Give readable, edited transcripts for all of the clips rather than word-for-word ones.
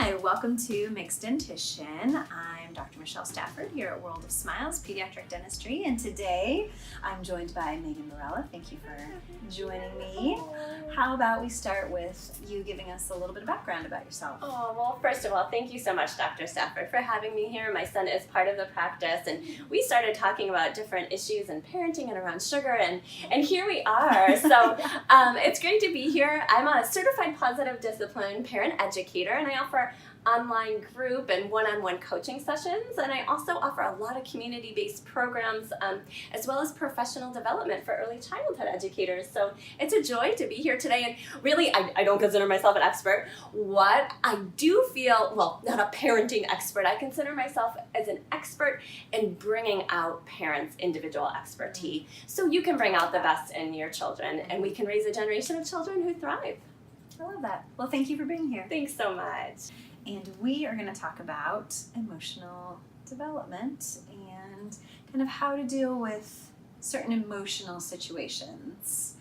Hi, welcome to Mixed Dentition. I'm Dr. Michelle Stafford here at World of Smiles Pediatric Dentistry, and today I'm joined by Megan Barella. Thank you for joining me. How about we start with you giving us a little bit of background about yourself? Oh, well, first of all, thank you so much, Dr. Stafford, for having me here. My son is part of the practice, and we started talking about different issues in parenting and around sugar, and here we are. So it's great to be here. I'm a certified positive discipline parent educator, and I offer online group and one-on-one coaching sessions, and I also offer a lot of community-based programs as well as professional development for early childhood educators. So it's a joy to be here today, and really I don't consider myself an expert. What I do feel, well, not a parenting expert, I consider myself as an expert in bringing out parents' individual expertise so you can bring out the best in your children and we can raise a generation of children who thrive. I love that. Well, thank you for being here. Thanks so much. And we are going to talk about emotional development and kind of how to deal with certain emotional situations.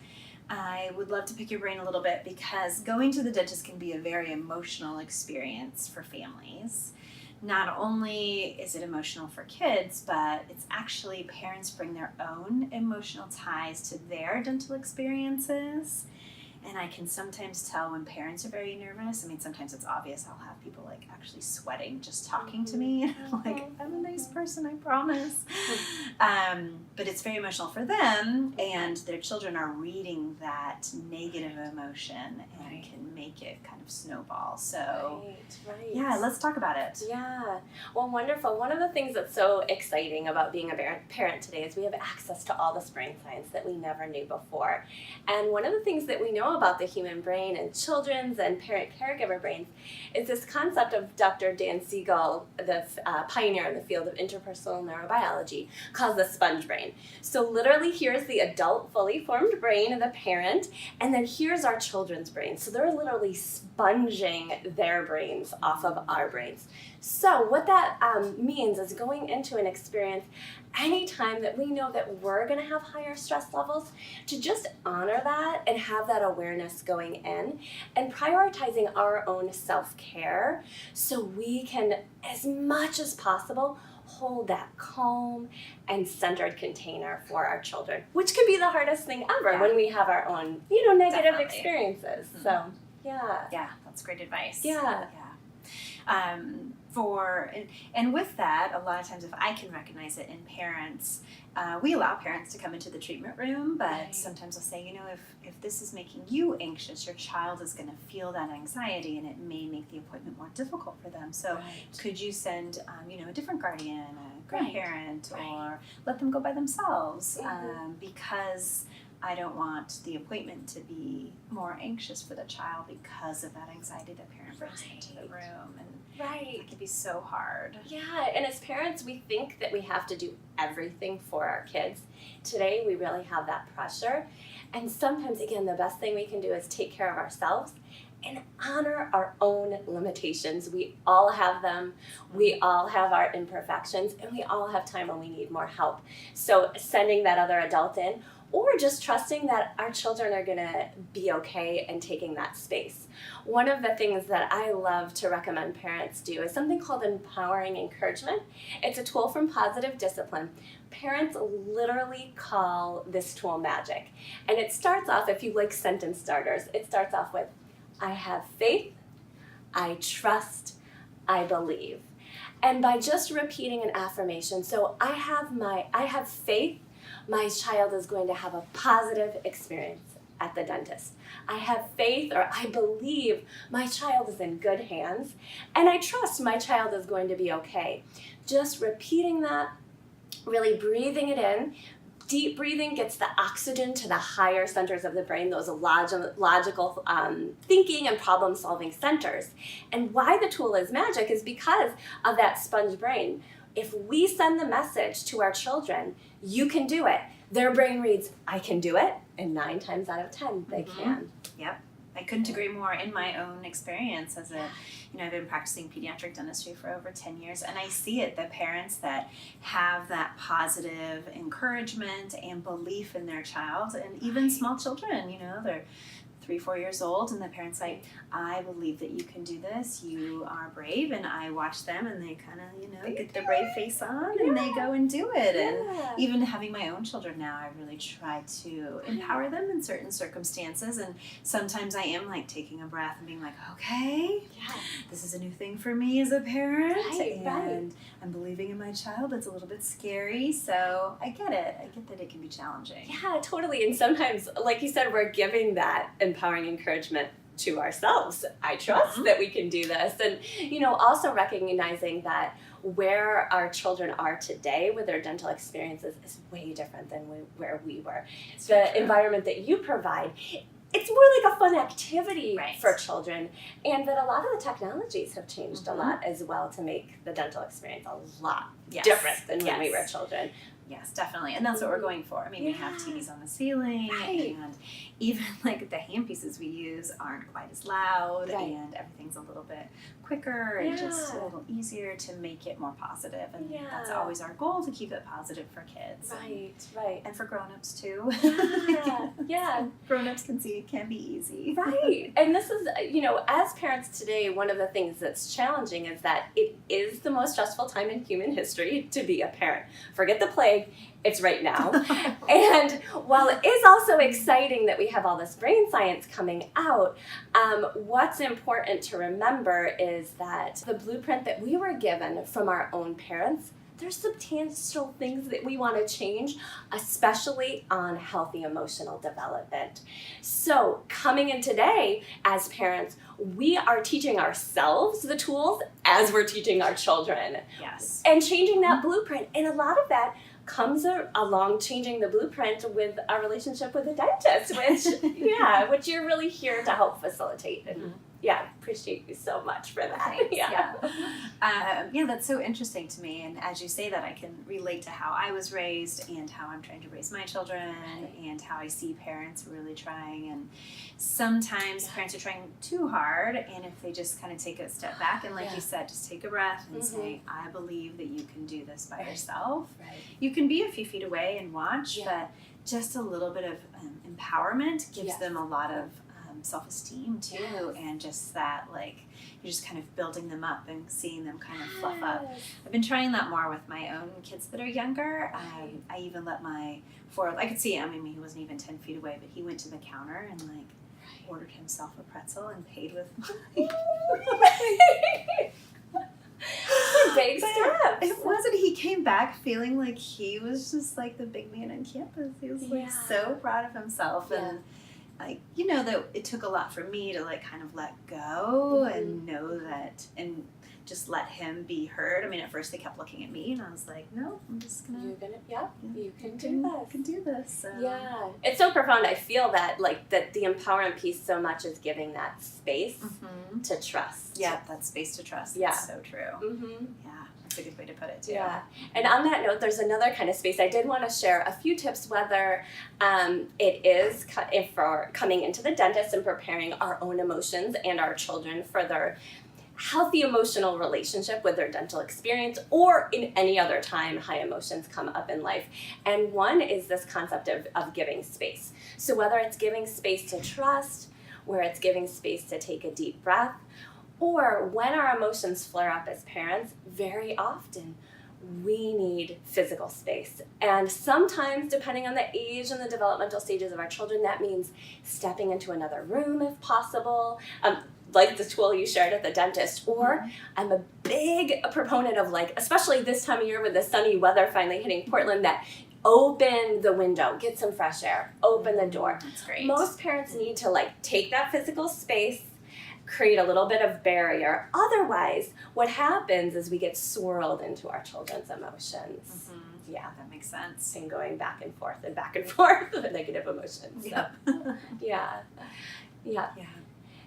I would love to pick your brain a little bit because going to the dentist can be a very emotional experience for families. Not only is it emotional for kids, but it's actually parents bring their own emotional ties to their dental experiences. And I can sometimes tell when parents are very nervous. I mean, sometimes it's obvious. I'll have people like actually sweating just talking to me. And I'm like, I'm a nice person, I promise. But it's very emotional for them, and their children are reading that negative emotion and can make it kind of snowball. So, right. Yeah, let's talk about it. Yeah. Well, wonderful. One of the things that's so exciting about being a parent today is we have access to all this brain science that we never knew before. And one of the things that we know about the human brain and children's and parent-caregiver brains is this concept of Dr. Dan Siegel, the pioneer in the field of interpersonal neurobiology, calls the sponge brain. So literally here's the adult fully formed brain of the parent, and then here's our children's brain. So they're literally sponging their brains off of our brains. So what that means is going into an experience anytime that we know that we're going to have higher stress levels, to just honor that and have that awareness going in and prioritizing our own self-care so we can, as much as possible, hold that calm and centered container for our children, which can be the hardest thing ever when we have our own, negative Definitely. Experiences. So, yeah. Yeah, that's great advice. Yeah. And with that, a lot of times if I can recognize it in parents, we allow parents to come into the treatment room, but sometimes I'll say, if this is making you anxious, your child is going to feel that anxiety and it may make the appointment more difficult for them. So could you send, a different guardian, a grandparent, or let them go by themselves because I don't want the appointment to be more anxious for the child because of that anxiety the parent brings into the room. And it can be so hard. Yeah, and as parents, we think that we have to do everything for our kids. Today, we really have that pressure. And sometimes, again, the best thing we can do is take care of ourselves and honor our own limitations. We all have them. We all have our imperfections, and we all have time when we need more help. So sending that other adult in, or just trusting that our children are going to be okay and taking that space. One of the things that I love to recommend parents do is something called empowering encouragement. It's a tool from Positive Discipline. Parents literally call this tool magic. And it starts off, if you like sentence starters, it starts off with, I have faith, I trust, I believe. And by just repeating an affirmation, so I have faith, my child is going to have a positive experience at the dentist. I have faith, or I believe my child is in good hands, and I trust my child is going to be okay. Just repeating that, really breathing it in. Deep breathing gets the oxygen to the higher centers of the brain, those logical thinking and problem-solving centers. And why the tool is magic is because of that sponge brain. If we send the message to our children, you can do it, their brain reads, I can do it, and 9 times out of 10, they can. Yep. I couldn't agree more. In my own experience as I've been practicing pediatric dentistry for over 10 years, and I see it, the parents that have that positive encouragement and belief in their child, and even small children, they're 3-4 years old, and the parent's like, I believe that you can do this. You are brave. And I watch them, and they kind of, get their brave face on, and they go and do it. And even having my own children now, I really try to empower them in certain circumstances. And sometimes I am like taking a breath and being like, okay, this is a new thing for me as a parent. And I'm believing in my child. It's a little bit scary. So I get it. I get that it can be challenging. Yeah, totally. And sometimes, like you said, we're giving that empowering encouragement to ourselves. I trust that we can do this. And, also recognizing that where our children are today with their dental experiences is way different than where we were. The environment that you provide, it's more like a fun activity for children, and that a lot of the technologies have changed a lot as well to make the dental experience a lot different than when we were children. Yes, definitely. And that's what we're going for. I mean, we have TVs on the ceiling, and even like the handpieces we use aren't quite as loud, and everything's a little bit quicker and just a little easier to make it more positive. And that's always our goal, to keep it positive for kids. Right. And for grown-ups too. Yeah. Grown-ups can see it can be easy. Right. And this is, as parents today, one of the things that's challenging is that it is the most stressful time in human history to be a parent. Forget the plague. It's right now. And while it is also exciting that we have all this brain science coming out, what's important to remember is that the blueprint that we were given from our own parents, there's substantial things that we want to change, especially on healthy emotional development. So coming in today as parents, we are teaching ourselves the tools as we're teaching our children. Yes. And changing that blueprint. And a lot of that comes along changing the blueprint with our relationship with the dentist, which you're really here to help facilitate. And appreciate you so much for that. Thanks. That's so interesting to me. And as you say that, I can relate to how I was raised and how I'm trying to raise my children and how I see parents really trying. And sometimes parents are trying too hard. And if they just kind of take a step back and, like you said, just take a breath and say, I believe that you can do this by yourself. You can be a few feet away and watch, but just a little bit of empowerment gives them a lot of self-esteem too, and just that, like, you're just kind of building them up and seeing them kind of fluff up. I've been trying that more with my own kids that are younger. I even let my 4-year-old, I could see him, he wasn't even 10 feet away, but he went to the counter and ordered himself a pretzel and paid with money. Big steps. It wasn't. He came back feeling like he was just like the big man on campus. He was so proud of himself, and that it took a lot for me to kind of let go and know that, and just let him be heard. At first they kept looking at me, and I was like, no, I'm just gonna. You can do this. You can do this. So. Yeah, it's so profound. I feel that that the empowerment piece so much is giving that space to trust. Yeah, that space to trust. Yeah, that's so true. Yeah. That's a good way to put it too. Yeah, and on that note, there's another kind of space. I did want to share a few tips, whether it is for coming into the dentist and preparing our own emotions and our children for their healthy emotional relationship with their dental experience, or in any other time high emotions come up in life. And one is this concept of giving space. So whether it's giving space to trust, where it's giving space to take a deep breath, or when our emotions flare up as parents, very often we need physical space. And sometimes, depending on the age and the developmental stages of our children, that means stepping into another room if possible, like the tool you shared at the dentist. Or I'm a big proponent of, especially this time of year with the sunny weather finally hitting Portland, that open the window, get some fresh air, open the door. That's great. Most parents need to take that physical space, create a little bit of barrier. Otherwise, what happens is we get swirled into our children's emotions. Yeah, that makes sense. And going back and forth with negative emotions. So, yeah.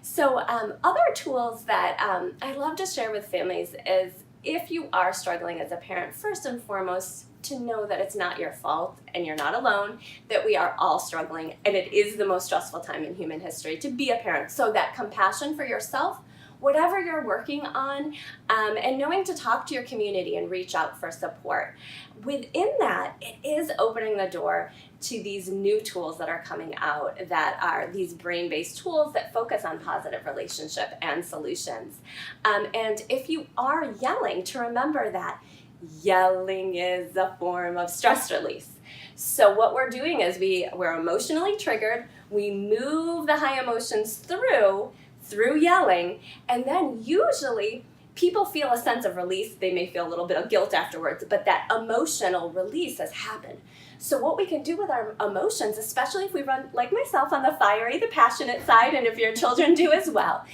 So other tools that I love to share with families is, if you are struggling as a parent, first and foremost, to know that it's not your fault and you're not alone, that we are all struggling, and it is the most stressful time in human history to be a parent. So that compassion for yourself whatever you're working on, and knowing to talk to your community and reach out for support. Within that, it is opening the door to these new tools that are coming out that are these brain-based tools that focus on positive relationship and solutions. And if you are yelling, to remember that yelling is a form of stress release. So what we're doing is we're emotionally triggered, we move the high emotions through yelling, and then usually people feel a sense of release. They may feel a little bit of guilt afterwards, but that emotional release has happened. So what we can do with our emotions, especially if we run, like myself, on the fiery, the passionate side, and if your children do as well,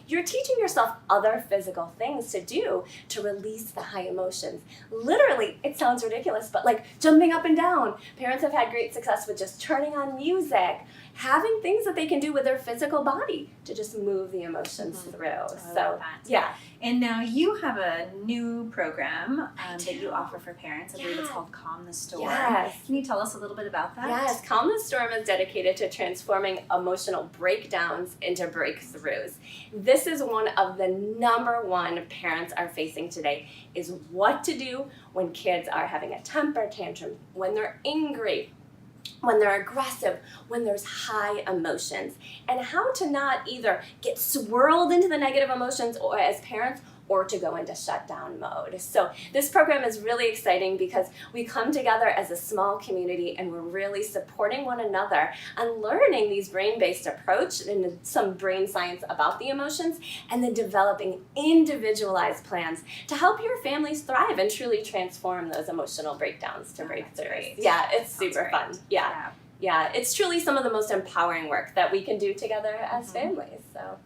you're teaching yourself other physical things to do to release the high emotions. Literally, it sounds ridiculous, but like jumping up and down. Parents have had great success with just turning on music, having things that they can do with their physical body to just move the emotions through. So, yeah. And now you have a new program that you offer for parents. I believe it's called Calm the Storm. Yes. Can you tell us a little bit about that? Yes, Calm the Storm is dedicated to transforming emotional breakdowns into breakthroughs. This is one of the number one parents are facing today, is what to do when kids are having a temper tantrum, when they're angry, when they're aggressive, when there's high emotions, and how to not either get swirled into the negative emotions or as parents, or to go into shutdown mode. So this program is really exciting because we come together as a small community and we're really supporting one another and learning these brain-based approach and some brain science about the emotions, and then developing individualized plans to help your families thrive and truly transform those emotional breakdowns to breakthroughs. Yeah, it's super fun. Yeah, it's truly some of the most empowering work that we can do together as families. So,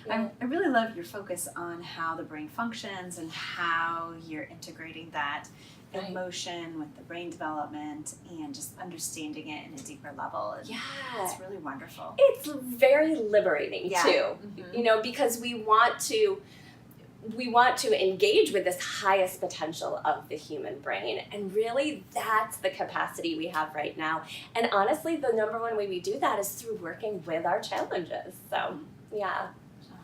yeah. I really love your focus on how the brain functions and how you're integrating that emotion with the brain development and just understanding it in a deeper level. And it's really wonderful. It's very liberating too, you know, because we want to engage with this highest potential of the human brain, and really that's the capacity we have right now. And honestly, the number one way we do that is through working with our challenges. So, yeah.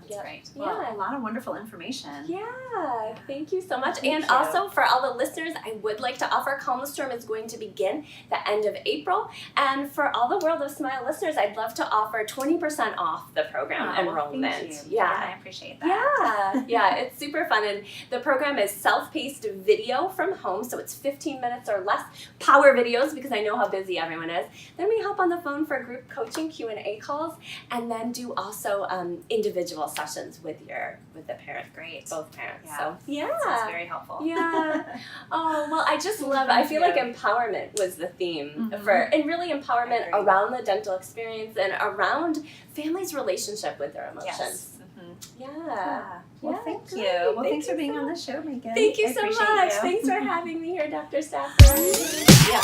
That's great. Well, a lot of wonderful information. Yeah, thank you so much. And also for all the listeners, I would like to offer Calm the Storm is going to begin the end of April. And for all the World of Smile listeners, I'd love to offer 20% off the program enrollment. Thank you. Yeah, I appreciate that. Yeah, it's super fun. And the program is self-paced video from home, so it's 15 minutes or less, power videos because I know how busy everyone is. Then we hop on the phone for group coaching, Q&A calls, and then do also individual sessions with the parent. Great. Both parents. Yeah. So That's very helpful. Yeah. Oh, well, I just love, I feel like empowerment was the theme and really empowerment around the dental experience and around families' relationship with their emotions. Yes. Yeah. Well, thank you. Well, thanks for being on the show, Megan. Thank you so much. Thanks for having me here, Dr. Stafford. Yeah.